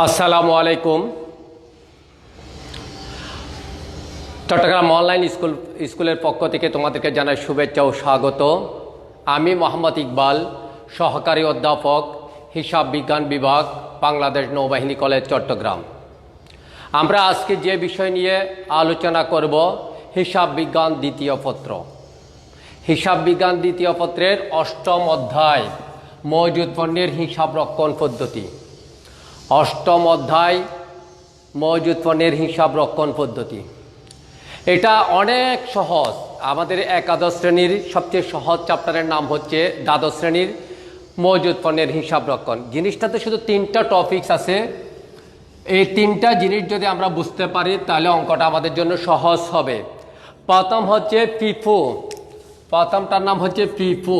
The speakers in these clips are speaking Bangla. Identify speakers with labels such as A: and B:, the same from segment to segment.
A: আসসালামু আলাইকুম। চট্টগ্রাম অনলাইন স্কুলের পক্ষ থেকে তোমাদেরকে জানাই শুভেচ্ছা ও স্বাগত। আমি মোহাম্মদ ইকবাল, সহকারী অধ্যাপক, হিসাব বিজ্ঞান বিভাগ, বাংলাদেশ নৌবাহিনী কলেজ, চট্টগ্রাম। আমরা আজকে যে বিষয় নিয়ে আলোচনা করব, হিসাব বিজ্ঞান দ্বিতীয় পত্র। হিসাব বিজ্ঞান দ্বিতীয় পত্রের অষ্টম অধ্যায়, মজুদ পণ্যের হিসাব রক্ষণ পদ্ধতি। অষ্টম অধ্যায়, মজুদ পণ্যের হিসাব রক্ষণ পদ্ধতি। এটা অনেক সহজ। আমাদের একাদশ শ্রেণীর সবচেয়ে সহজ চ্যাপ্টারের নাম হচ্ছে দ্বাদশ শ্রেণীর মজুদ পণ্যের হিসাব রক্ষণ। জিনিসটাতে শুধু তিনটা টপিকস আছে। এই তিনটা জিনিস যদি আমরা বুঝতে পারি তাহলে অঙ্কটা আমাদের জন্য সহজ হবে। প্রথম হচ্ছে পিফু। প্রথমটার নাম হচ্ছে পিফু।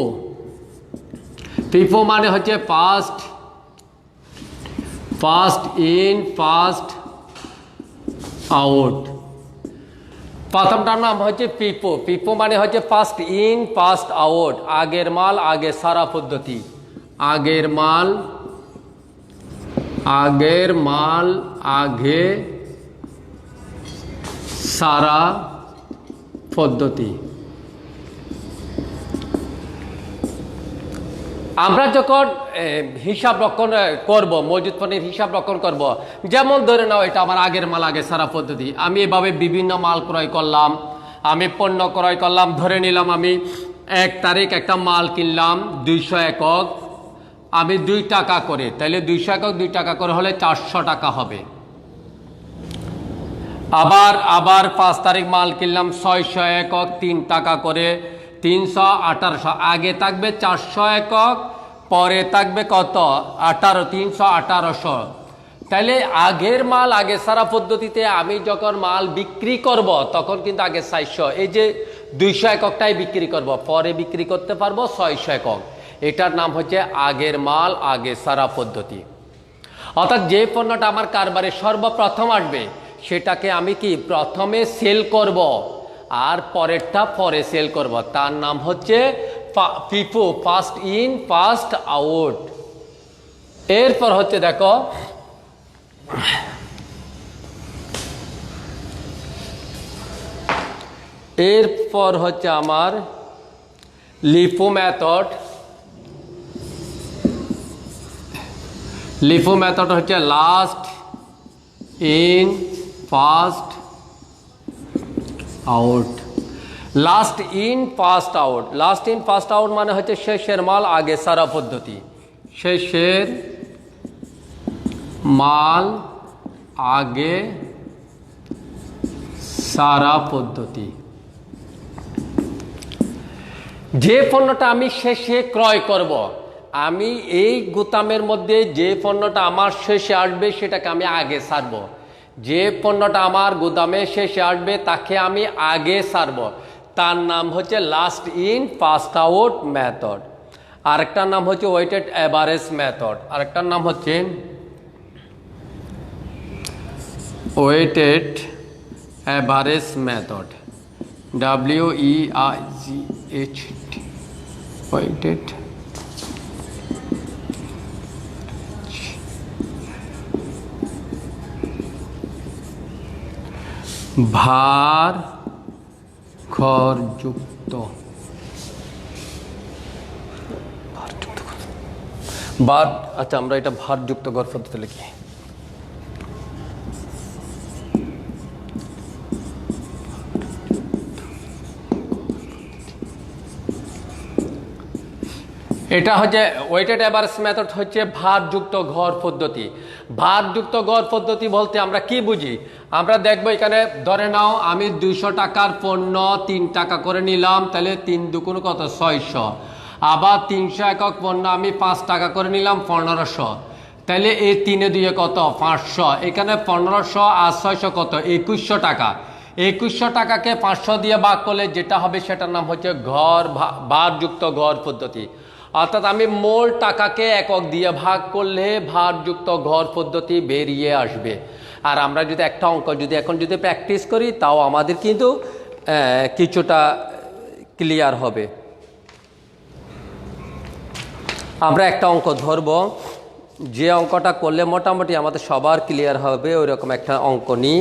A: পিফু মানে হচ্ছে ফার্স্ট ইন ফার্স্ট আউট। প্রথমটার নাম হচ্ছে পিপো। পিপো মানে হচ্ছে ফার্স্ট ইন ফার্স্ট আউট, আগের মাল আগে সারা পদ্ধতি। আগের মাল আগে সারা পদ্ধতি। আমরা যখন হিসাব রক্ষণ করব, মজুদ পণ্যের হিসাব রক্ষণ করব, যেমন ধরে নাও এটা আমার আগের মাল আগে সারা পদ্ধতি। আমি এভাবে বিভিন্ন মাল ক্রয় করলাম, আমি পণ্য ক্রয় করলাম। ধরে নিলাম আমি 1 তারিখ একটা মাল কিনলাম 200 একক, আমি 2 টাকা করে, তাহলে 200 একক 2 টাকা করে হলে 400 টাকা হবে। আবার 5 তারিখ মাল কিনলাম 600 একক 3 টাকা করে, 300 1800। আগে থাকবে 400 একক, পরে থাকবে কত 18, 300 1800। তাহলে আগের মাল আগে সারা পদ্ধতিতে আমি যখন মাল বিক্রি করব তখন কিন্তু আগে 400, এই যে 200 এককটাই বিক্রি করব, পরে বিক্রি করতে পারবো 600 একক। এটার নাম হচ্ছে আগের মাল আগে সারা পদ্ধতি। অর্থাৎ যে পণ্যটা আমার কারবারে সর্বপ্রথম আসবে সেটাকে আমি কি প্রথমে সেল করব আর পরেরটা পরে সেল করব, তার নাম হচ্ছে পিপো, ফার্স্ট ইন ফার্স্ট আউট। এরপর হচ্ছে দেখো এরপর হচ্ছে আমার লিফো মেথড। লিফো মেথড হচ্ছে last in first out. Last in first out. Last in first out মানে হচ্ছে শেষের মাল আগে সারা পদ্ধতি। শেষের মাল আগে সারা পদ্ধতি। যে পণ্যটা আমি শেষে ক্রয় করব, আমি এই গুদামের মধ্যে যে পণ্যটা আমার শেষে আসবে সেটাকে আমি আগে ছাড়বো। যে পণ্যটা আমার গুদামে শেষে আসবে তাকে আমি আগে ছাড়বো, তার নাম হচ্ছে last in first out method. আরেকটার নাম হচ্ছে ওয়েটেড অ্যাভারেজ মেথড। আরেকটার নাম হচ্ছে weighted average method, WEIGHT, weighted. ভার ঘরযুক্ত ভার, আচ্ছা আমরা এটা ভারযুক্ত ঘর পদ্ধতি লিখি। এটা হচ্ছে ওয়েটেড অ্যাভারেজ মেথড, হচ্ছে ভারযুক্ত ঘর পদ্ধতি। ভারযুক্ত ঘর পদ্ধতি বলতে আমরা কি বুঝি? আমরা দেখবো এখানে ধরে নাও আমি 200 টাকার পণ্য 3 টাকা করে নিলাম, তাহলে 3 দুগুণ কত 600। আবার 300 একক পণ্য আমি 5 টাকা করে নিলাম 1500, তাহলে এই 3 2 কত 500। এখানে 1500 আর 600 কত 2100 টাকা। 2100 টাকাকে 500 দিয়ে ভাগ করলে যেটা হবে সেটার নাম হচ্ছে ভারযুক্ত ঘর পদ্ধতি। অর্থাৎ আমি মোল টাকাকে একক দিয়ে ভাগ করলে ভারযুক্ত ঘর পদ্ধতি বেরিয়ে আসবে। আর আমরা যদি একটা অঙ্ক এখন যদি প্র্যাকটিস করি তাও আমাদের কিন্তু কিছুটা ক্লিয়ার হবে। আমরা একটা অঙ্ক ধরব, যে অঙ্কটা করলে মোটামুটি আমাদের সবার ক্লিয়ার হবে ওই রকম একটা অঙ্ক নিই।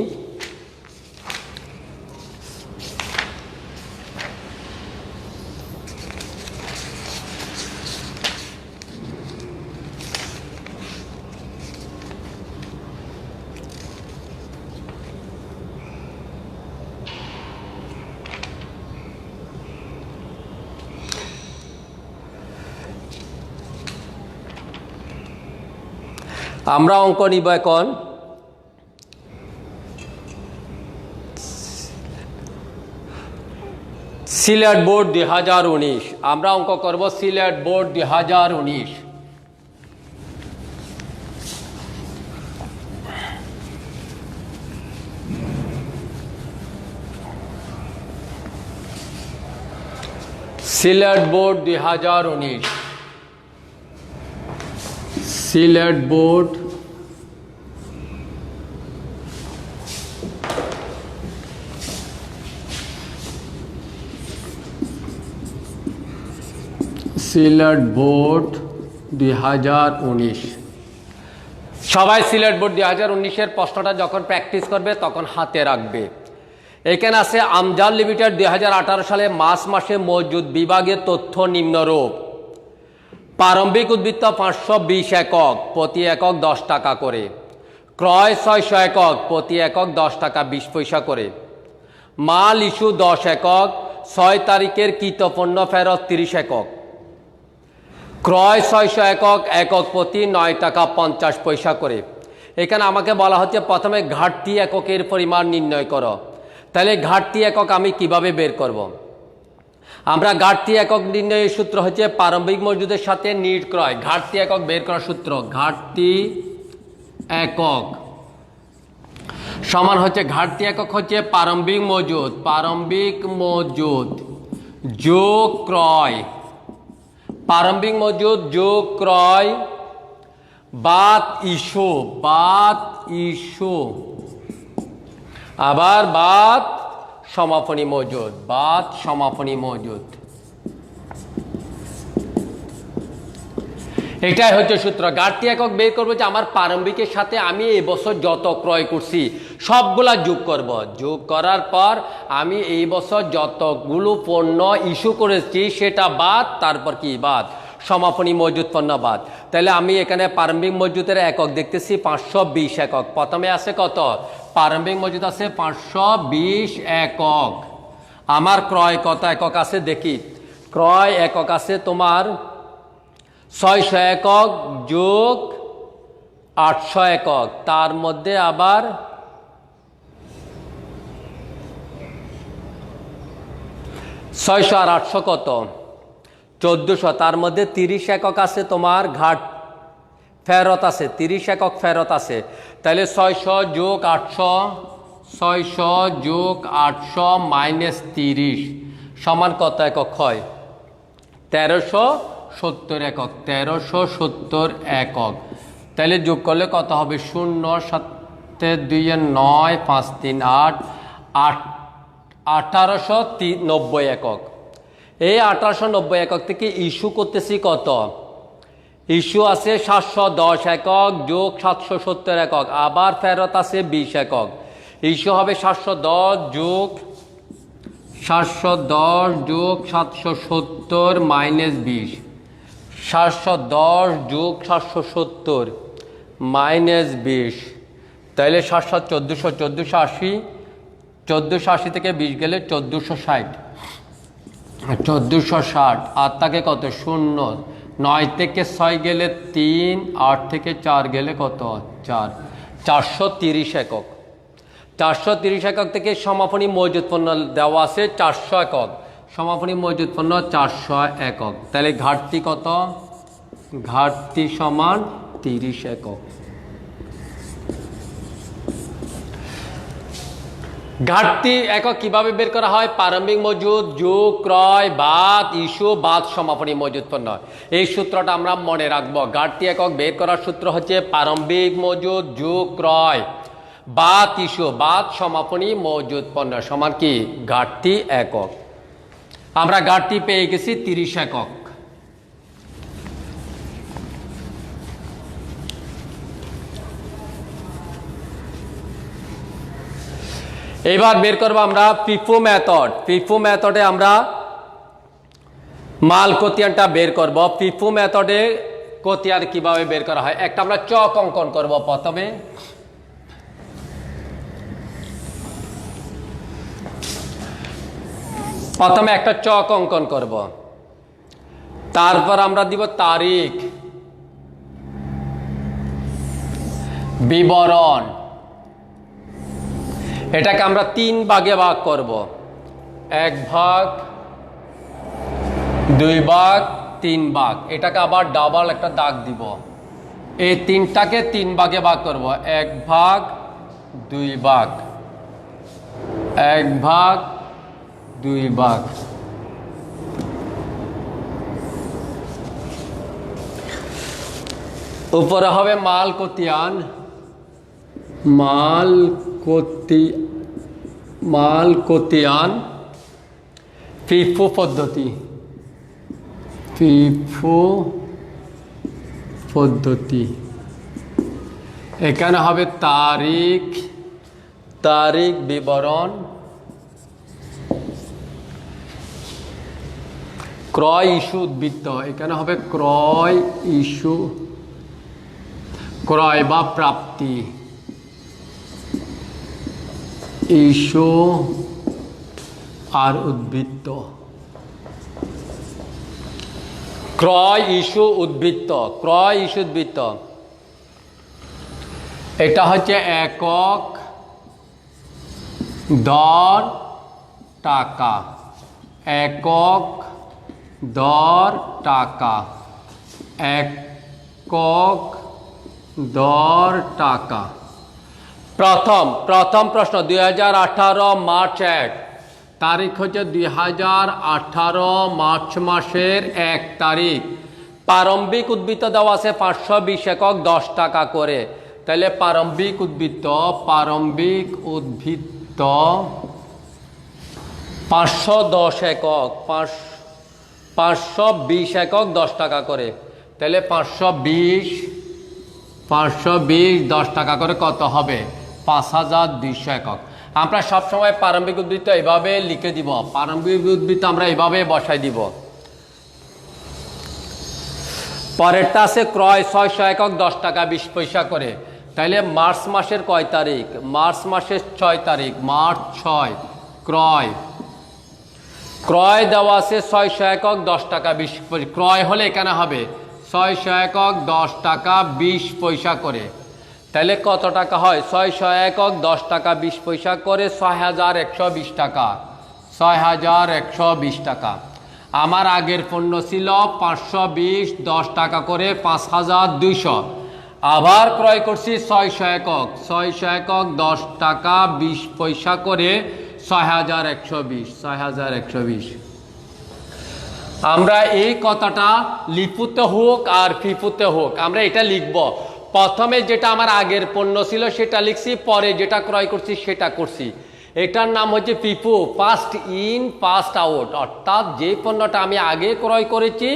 A: আমরা অঙ্ক নিব এখন সিলেট বোর্ড 2019। আমরা অঙ্ক করব Sylhet board 2019। Sylhet board 2019, Sylhet board Sylhet board 2019। সবাই সিলেট বোর্ড 2019-এর প্রশ্নটা যখন প্র্যাকটিস করবে তখন হাতে রাখবে। এখানে আছে আমজাদ লিমিটেড 2018 সালে মার্চ মাসে মজুদ বিভাগের তথ্য নিম্নরূপ। প্রারম্ভিক উদ্বৃত্ত 520 একক, প্রতি একক 10 টাকা করে। ক্রয় 600 একক, প্রতি একক 10 টাকা 20 পয়সা করে। মাল ইস্যু 10 একক, 6 তারিখের কৃতপণ্য ফেরত 30 একক। ক্রয় 600 একক, একক প্রতি 9 টাকা 50 পয়সা করে। এখানে আমাকে বলা হচ্ছে প্রথমে ঘাটতি এককের পরিমাণ নির্ণয় করো। তাহলে ঘাটতি একক আমি কিভাবে বের করব? আমরা ঘাটতি একক নির্ণয়ের সূত্র হচ্ছে প্রারম্ভিক মজুদের সাথে নিট ক্রয়। ঘাটতি একক বের করার সূত্র ঘাটতি একক সমান হচ্ছে ঘাটতি একক হচ্ছে প্রারম্ভিক মজুদ যোগ ক্রয়, প্রারম্ভিক মজুদ যোগ ক্রয় বাদ ইস্যু আবার বাদ সমাপনী মজুদ। এটাই হচ্ছে সূত্র। ঘাটতি একক বের করবো যে আমার প্রারম্ভিকের সাথে আমি এই বছর যত ক্রয় করছি সবগুলা যোগ করব। যোগ করার পর আমি এই বছর যতগুলো পণ্য ইস্যু করেছি সেটা বাদ, তারপর কি বাদ সমাপনী মজুদ পণ্য বাদ। তাহলে আমি এখানে প্রারম্ভিক মজুদের একক দেখতেছি 520 একক। প্রথমে আছে কত? প্রারম্ভিক মজুদ আছে 520 একক। আমার ক্রয় কত একক আছে দেখি। ক্রয় একক আছে তোমার 600 একক যোগ 800 একক, তার মধ্যে আবার 600 আর 800 কত? 1400। তার মধ্যে 30 একক আছে তোমার ফেরত আছে, 30 একক ফেরত আছে। তাহলে 600 যোগ 800 মাইনাস 30 সমান কত একক হয়? 1370 একক। 1370 একক। তাহলে যোগ করলে কত হবে? 0 7 2 9 5 3 8 1890 একক। এই 1890 একক থেকে ইস্যু করতেছি কত? ইস্যু আছে 710 একক যোগ 770 একক, আবার ফেরত আছে 20 একক। ইস্যু হবে 710 যোগ 770 মাইনাস 20। 710 যোগ 770 মাইনাস 20। তাহলে 700 1480। 1480 থেকে 20 গেলে 1460। 1460 আর তাকে কত? 0। 9 থেকে 6 গেলে 3, 8 থেকে 4 গেলে কত? 4। 430 একক। 430 একক থেকে সমাপনী মজুদ পণ্য দেওয়া আছে 400 একক। সমাপনী মজুদ পণ্য 400 একক। তাহলে ঘাটতি কত? ঘাটতি সমান 30 একক। ঘাটতি একক কিভাবে বের করা হয়? প্রারম্ভিক মজুদ যোগ ক্রয় বাদ ইস্যু বাদ সমাপনী মজুদ পণ্য। এই সূত্রটা আমরা মনে রাখবো। ঘাটতি একক বের করার সূত্র হচ্ছে প্রারম্ভিক মজুদ যোগ ক্রয় বাদ ইস্যু বাদ সমাপনী মজুদ পণ্য সমান কি? ঘাটতি একক। আমরা ঘাটতি পেয়ে গেছি 30 একক। এবার বের করবো আমরা ফিফো মেথড। ফিফো মেথডে আমরা মাল কোতিয়ানটা বের করব। ফিফো মেথডে কোতিয়ান কিভাবে বের করা হয়, একটা আমরা চক অঙ্কন করব। প্রথমে একটা চক অঙ্কন করব, তারপর আমরা দিব তারিখ, বিবরণ। এটাকে আমরা 3 ভাগে ভাগ করব, 1 ভাগ, 2 ভাগ, 3 ভাগ। এটাকে আবার ডাবল একটা দাগ দিব। এই 3টাকে 3 ভাগে ভাগ করব, 1 ভাগ, 2 ভাগ, 1 ভাগ, 2 ভাগ। উপরে হবে মাল কোতিয়ান, মাল কোতিয়ান ফিফো পদ্ধতি, ফিফো পদ্ধতি। এখানে হবে তারিখ, তারিখ বিবরণ, ক্রয় ইস্যু উদ্বৃত্ত। এখানে হবে ক্রয় ইস্যু, ক্রয় বা প্রাপ্তি, ইস্যু আর উদ্বৃত্ত। ক্রয় ইস্যু উদ্বৃত্ত, ক্রয় ইস্যু উদ্বৃত্ত। এটা হচ্ছে একক দর টাকা, একক দর টাকা, একক দর টাকা। প্রথম প্রশ্ন 2018 মার্চ 1, তারিখ হচ্ছে 2018 মার্চ মাসের 1 তারিখ। প্রারম্ভিক উদ্বৃত্ত দেওয়া আছে 520 একক 10 টাকা করে। তাহলে প্রারম্ভিক উদ্বৃত্ত 510 একক, 520 একক 10 টাকা করে। তাহলে 520 10 টাকা করে কত হবে? 5200 একক। আমরা সবসময় প্রারম্ভিক উদ্বৃত্ত এভাবে লিখে দিব, প্রারম্ভিক উদ্বৃত্ত আমরা এভাবে বসাই দিব। পরেরটা আছে ক্রয় 600 একক 10 টাকা 20 পয়সা করে। তাইলে মার্চ মাসের কয় তারিখ? মার্চ মাসের 6 তারিখ, মার্চ 6। ক্রয়, ক্রয় দেওয়া আছে 600 একক 10 টাকা 20 পয়সা। ক্রয় হলে এখানে হবে 600 একক 10 টাকা 20 পয়সা করে। তাহলে কত টাকা হয়? 600 একক 10 টাকা 20 পয়সা করে 6120 টাকা, 6120 টাকা। আমার আগের পণ্য ছিল 520 10 টাকা করে 5200। আবার ক্রয় করছি 600 একক, 600 একক 10 টাকা 20 পয়সা করে 6120, 6120। আমরা এই কথাটা লিপুতে হোক আর ফিফুতে হোক আমরা এটা লিখব। প্রথমে যেটা আমার আগের পণ্য ছিল সেটা লিখছি, পরে যেটা ক্রয় করছি সেটা করছি। এটার নাম হচ্ছে ফিফু, ফার্স্ট ইন ফার্স্ট আউট। অর্থাৎ যে পণ্যটা আমি আগে ক্রয় করেছি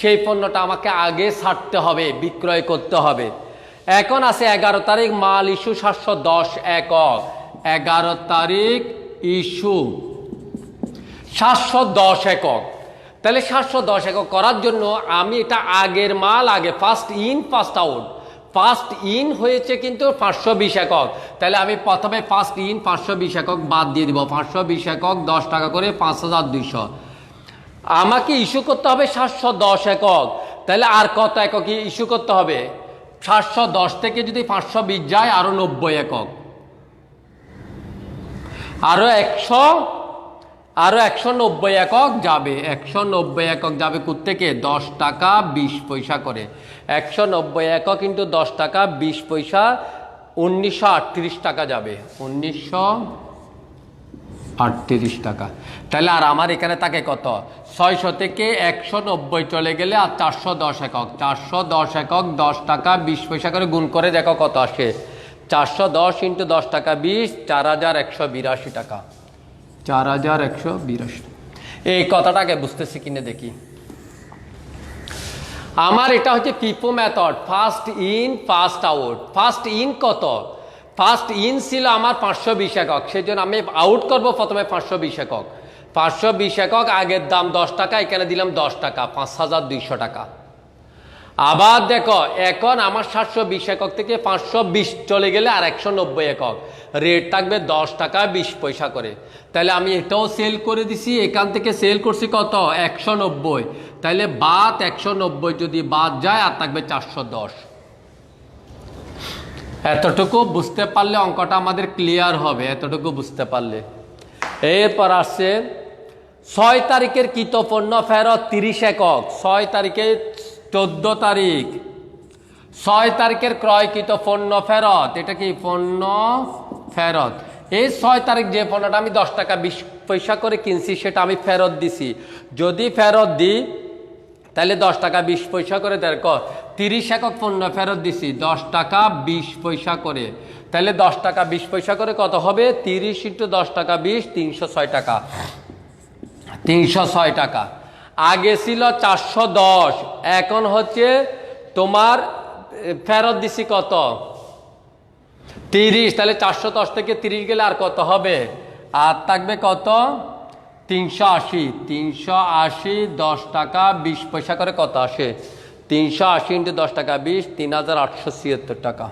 A: সেই পণ্যটা আমাকে আগে ছাড়তে হবে, বিক্রয় করতে হবে। এখন আছে 11 তারিখ মাল ইস্যু 710 একক, 11 তারিখ ইস্যু 710 একক। তাহলে 710 একক করার জন্য আমি এটা আগের মাল আগে, first in first out. First in হয়েছে কিন্তু 520 একক। তাহলে আমি প্রথমে ফার্স্ট ইন 520 একক বাদ দিয়ে দিব। 520 একক 10 টাকা করে 5200। আমাকে ইস্যু করতে হবে 710 একক। তাহলে আর কত একক ইস্যু করতে হবে? 710 থেকে যদি 520 যায় আরো 90 একক, আরো 190 একক যাবে। 190 একক যাবে কোত্থেকে? 10 টাকা 20 পয়সা করে। 190 একক কিন্তু 10 টাকা 20 পয়সা 1938 টাকা যাবে, 1938 টাকা। তাহলে আর আমার এখানে থাকে কত? 600 থেকে 190 চলে গেলে আর 410 একক, 410 একক 10 টাকা 20 পয়সা করে গুণ করে দেখো কত আসে। 410 ইন্টু 10 টাকা 20, 4182 টাকা, 4182। এই কথাটাকে বুঝতেছি কিনে দেখি। আমার এটা হচ্ছে FIFO method, first in first out. First in কত? ফার্স্ট ইন ছিল আমার 520 একক, সেই জন্য আমি আউট করব প্রথমে 520 একক। 520 একক আগের দাম 10 টাকা, এখানে দিলাম 10 টাকা, 5200 টাকা। আবার দেখো এখন আমার 720 একক থেকে 520 চলে গেলে আর 190 একক, রেট থাকবে 10 টাকা 20 পয়সা করে। তাহলে আমি এটাও সেল করে দিছি, এখান থেকে সেল করছি কত 190, তাহলে বাদ 190 যদি বাদ যায় আর থাকবে 410। এতটুকু বুঝতে পারলে অঙ্কটা আমাদের ক্লিয়ার হবে, এতটুকু বুঝতে পারলে। এরপর আসছে 6 তারিখের কৃত পণ্য ফেরত 30 একক, 6 তারিখে 14 তারিখ, 6 তারিখের ক্রয়কৃত পণ্য ফেরত, এটা কি পণ্য ফেরত। এই 6 তারিখ যে পণ্যটা আমি 10 টাকা 20 পয়সা করে কিনছি সেটা আমি ফেরত দিছি, যদি ফেরত দিই তাহলে 10 টাকা 20 পয়সা করে দেখো 30 একক পণ্য ফেরত দিছি 10 টাকা 20 পয়সা করে, তাহলে 10 টাকা 20 পয়সা করে কত হবে 30 × 10 টাকা 20, 306 টাকা, 306 টাকা। আগে ছিল 410, এখন হচ্ছে তোমার ফেরত দিছি কত 30, তাহলে 410 থেকে 30 গেলে আর কত হবে, আর থাকবে কত 380, 380 10 টাকা 20 পয়সা করে কত আসে 380 × 10 টাকা 20, 3876 টাকা।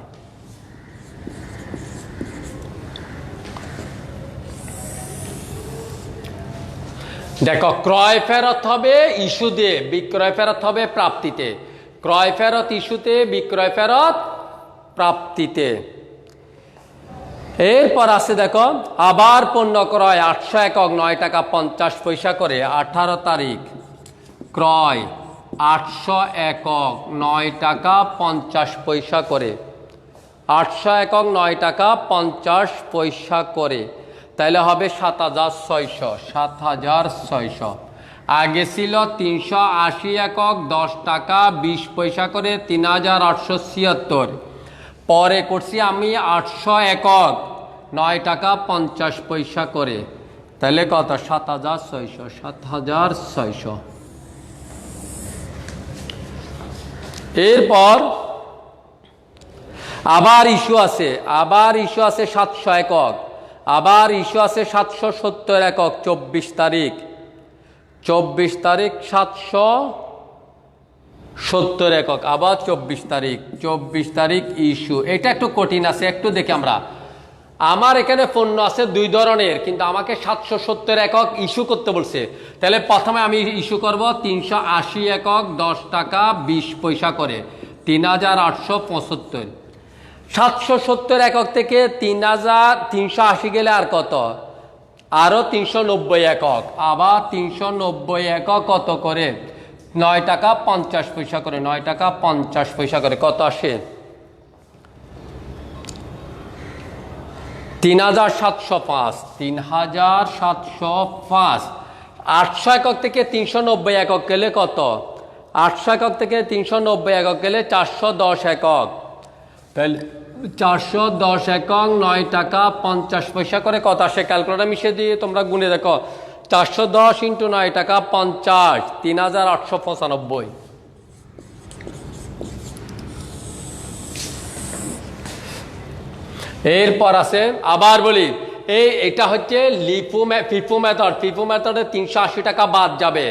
A: দেখো ক্রয় ফেরত হবে ইস্যুতে, বিক্রয় ফেরত হবে প্রাপ্তিতে। ক্রয় ফেরত ইস্যুতে, বিক্রয় ফেরত প্রাপ্তিতে। এরপর আছে দেখো আবার পণ্য ক্রয় 800 একক 9 টাকা 50 পয়সা করে, 18 তারিখ ক্রয় 800 একক 9 টাকা 50 পয়সা করে, 800 একক 9 টাকা 50 পয়সা করে, তাহলে হবে 7600, 7600। আগে ছিল 380 একক 10 টাকা 20 পয়সা করে, 3876। পরে করছি আমি 800 একক 9 টাকা 50 পয়সা করে, তাহলে কত 7600, 7600। এরপর আবার ইস্যু আছে, আবার ইস্যু আছে 700 একক, আবার ইস্যু আছে 770 একক, 24 তারিখ, 24 তারিখ 770 একক, আবার 24 তারিখ, 24 তারিখ ইস্যু। এটা একটু কঠিন আছে, একটু দেখি আমরা। আমার এখানে পণ্য আছে দুই ধরনের, কিন্তু আমাকে 770 একক ইস্যু করতে বলছে, তাহলে প্রথমে আমি ইস্যু করব 380 একক 10 টাকা 20 পয়সা করে, 3875। 770 একক থেকে 380 গেলে আর কত, আরও 390 একক, আবার 390 একক কত করে 9 টাকা 50 পয়সা করে, 9 টাকা 50 পয়সা করে, কত আসে 3705, 3705। 800 একক থেকে 390 একক গেলে কত, 800 একক থেকে 390 একক গেলে 410 একক, তাহলে 410 একক 9 টাকা 50 পয়সা করে, কত আসে ক্যালকুলেটর মিশিয়ে দিয়ে তোমরা গুনে দেখো, 410 × 9 টাকা 50, 3895। এরপর আছে আবার বলি, এটা হচ্ছে ফিফো মেথড। ফিফো মেথডে 380 টাকা বাদ যাবে,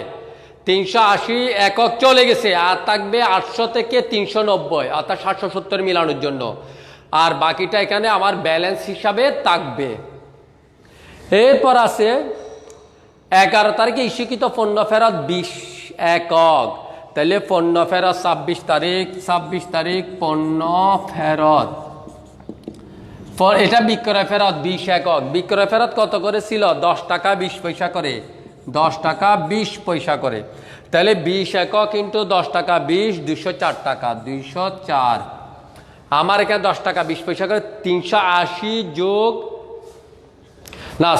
A: 380 একক চলে গেছে, আর থাকবে 800 থেকে 390, অর্থাৎ 770 মিলানোর জন্য, আর বাকিটা এখানে আমার ব্যালেন্স হিসাবে থাকবে। এরপর আছে 11 তারিখে ইস্যুকৃত পণ্য ফেরত 20 একক, তাহলে পণ্য ফেরত 26 তারিখ, 26 তারিখ পণ্য ফেরত, এটা বিক্রয় ফেরত 20 একক। বিক্রয় ফেরত কত করে ছিল 10 টাকা 20 পয়সা করে, 10 টাকা 20 পয়সা করে, তাহলে 20 একক × 10 টাকা 20, 204 টাকা, 204। আমার এখানে 10 টাকা 20 পয়সা করে, 380 যোগ না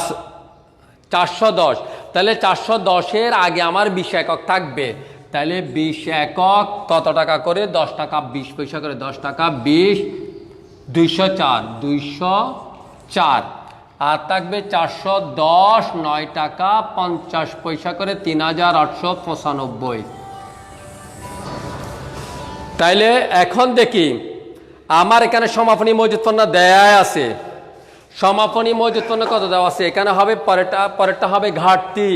A: 410, তাহলে 410-এর আগে আমার 20 একক থাকবে, তাহলে 20 একক কত টাকা করে 10 টাকা 20 পয়সা করে, 10 টাকা 20, 204, 204, আর থাকবে 410 9 টাকা 50 পয়সা করে, 3895। তাইলে এখন দেখি আমার এখানে সমাপনী মজুদ পণ্য দেয়াই আছে। সমাপনী মজুদ পণ্য কত দেওয়া আছে? এখানে হবে পরেরটা হবে ঘাটতি।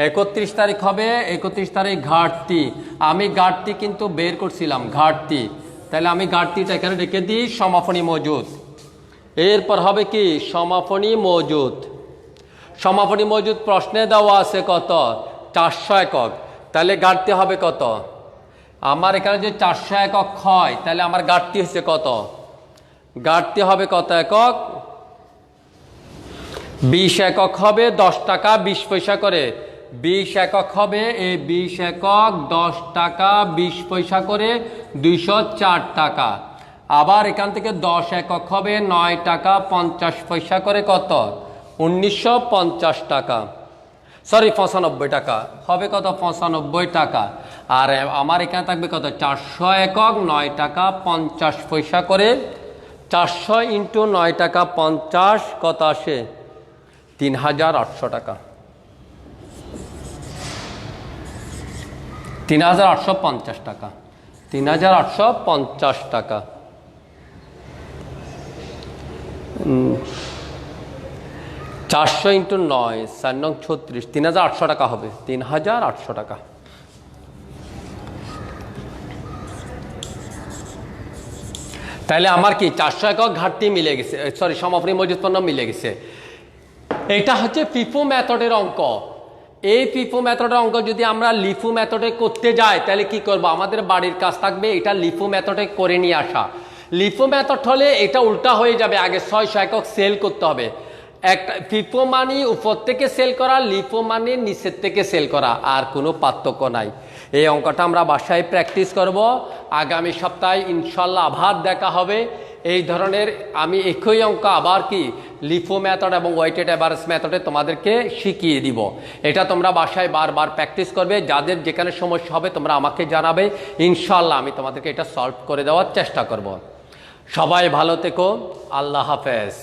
A: 31 তারিখ হবে, 31 তারিখ ঘাটতি। আমি ঘাটতি কিন্তু বের করছিলাম, ঘাটতি। তাহলে আমি ঘাটতিটা এখানে রেখে দিই, সমাপনী মজুদ। এরপর হবে কি? সমাপনী মজুদ। সমাপনী মজুদ প্রশ্নে দেওয়া আছে কত? 400 একক। তাহলে ঘাটতি হবে কত? আমার এখানে যে 400 একক হয়, তাহলে আমার ঘাটতি হচ্ছে কত? ঘাটতি হবে কত একক? 20 একক হবে 10 টাকা 20 পয়সা করে। 20 একক হবে, এই 20 একক 10 টাকা 20 পয়সা করে, 204 টাকা। আবার এখান থেকে 10 একক হবে 9 টাকা 50 পয়সা করে, কত? 1950 টাকা, সরি 95 টাকা হবে, কত? 95 টাকা। আর আমার এখানে থাকবে কত? 400 একক 9 টাকা 50 পয়সা করে। 400 ইন্টু 9 টাকা 50 কত আসে? 3800 টাকা, 3850 টাকা, 3850 টাকা। 400 ইন্টু 9, 4 নং 36, 3800 টাকা হবে, 3800 টাকা। তাহলে আমার কি 400 একক ঘাটতি মিলে গেছে, সরি সমাপনী মজুদ পণ্য মিলে গেছে। এটা হচ্ছে ফিফো মেথডের অঙ্ক। এই ফিফো মেথডের অঙ্ক যদি আমরা লিফো মেথডে করতে যাই, তাহলে কি করব? আমাদের বাড়ির কাজ থাকবে এটা লিফো মেথডে করে নিয়ে আসা। লিফো মেথড হলে এটা উল্টা হয়ে যাবে, আগে 600 একক সেল করতে হবে। একটা ফিফো মানি উপর থেকে সেল করা, লিফো মানি নিচের থেকে সেল করা, আর কোনো পার্থক্য নাই। এই অঙ্কটা আমরা বাসায় প্র্যাকটিস করব। আগামী সপ্তাহে ইনশাল্লাহ আবার দেখা হবে। এই ধরনের আমি একই অঙ্ক আবার কি লিফো মেথড এবং ওয়েটেড অ্যাভারেজ মেথডে তোমাদেরকে শিখিয়ে দিব। এটা তোমরা বাসায় বারবার প্র্যাকটিস করবে। যাদের যেখানে সমস্যা হবে তোমরা আমাকে জানাবে, ইনশাল্লাহ আমি তোমাদেরকে এটা সলভ করে দেওয়ার চেষ্টা করব। সবাই ভালো থেকো, আল্লাহ হাফেজ।